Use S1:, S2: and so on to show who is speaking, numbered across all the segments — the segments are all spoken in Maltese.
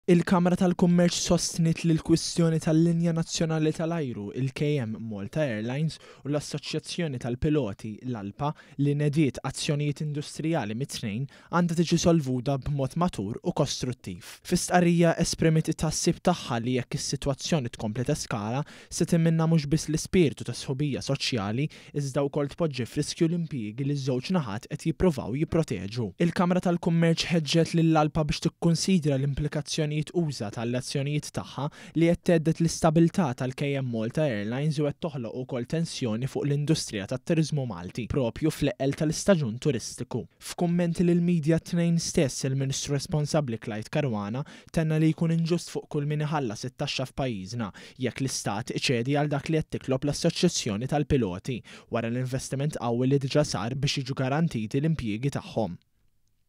S1: Il-Kamra tal-Kummerċ sostnit li l-kwistjoni tal-Linja Nazzjonali tal-Ajru, il-KM Malta Airlines u l-Assoċjazzjoni tal-Piloti l-ALPA li nediet azzjonijiet industrijali mit-tnejn għandha tiġi solvuta b'mod matur u kostruttiv. Fis-stqarrija esprimiet it-tassib tagħha li jekk is-sitwazzjoni tkompli teskala se timminna mhux biss l-ispirtu ta' sħubija soċjali iżda wkoll tpoġġi f'riskju l-impjiegi li ż-żewġ naħat qed jippruvaw jipproteġu. Il-Kamra tal-Kummerċ ħeġġet lill-ALPA biex tikkunsidra l-implikazzjonijiet uża tal-azzjonijiet tagħha li qed thedded l-istabilità tal-KM Malta Airlines u qed toħloq ukoll tensjoni fuq l-industrija tat-turiżmu Malti propju fl-eqel tal-istaġun turistiku. F'kummenti lill-midja t-tnejn stess il-Ministru responsabbli Clyde Caruana tenna li jkun inġust fuq kull min iħallas it-taxxa f'pajjiżna jekk l-istat iċedi għal dak li qed tiklob l-Assoċjazzjoni tal-Piloti wara l-investiment qawwi li diġà sar biex jiġu garantiti l-impjiegi tagħhom.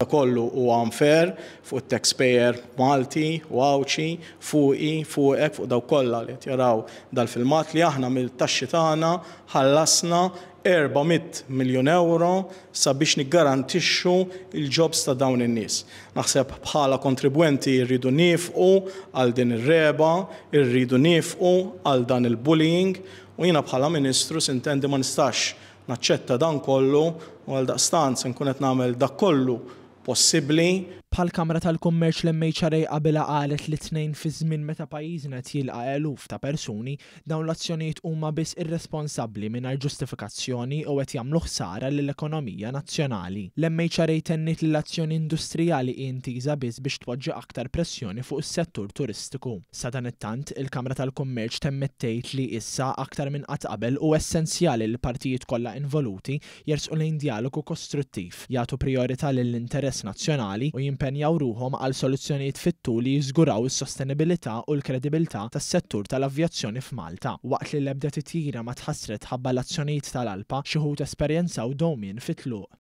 S2: Kollu huwa unfair fuq it-taxpayer Malti, Wawċi, fuqek, fuq daw kollha li qed jaraw dal-filmat li aħna mill-taxxi tagħna ħallasna 400 miljun euro sabiex niggarantixxu il-jobs ta' dawn in-nies. Naħseb bħala kontribwenti rridu nifqu għal din ir-reba, rridu nifqu għal dan il-bullying u jiena bħala Ministru sintendi ma nistax naċċetta dan kollu u għal daqstant se nkun qed nagħmel dak kollu possibbli.
S1: Bħal-Kamra tal-Kummerċ l-MHRA qabilha qalet li t-tnejn fi żmien meta pajjiżna jilqa' eluf ta' persuni dawn l-azzjonijiet huma biss irresponsabbli mingħajr ġustifikazzjoni u qed jagħmlu ħsara lill-ekonomija nazzjonali. L-MHRA tennit li l-azzjoni industrijali intiża biss biex tpoġġi aktar pressjoni fuq is-settur turistiku. Sa dan it-tant, il-Kamra tal-Kummerċ temmettejt li issa aktar minn qatt qabel u essenzjali li l-partijiet kollha involuti jersqu lejn dijalogu kostruttiv, jagħtu prijorità lill-interess nazzjonali u jimpenjaw ruhom għal soluzzjonijiet fit-tul li jiżguraw is-sostenibilità u l-kredibilità tas-settur tal-avjazzjoni f'Malta. Waqt li l-ebda titjira ma tħassret ħabba l-azzjonijiet tal-ALPA xi wħud esperjenzaw dowmien fit-tluq.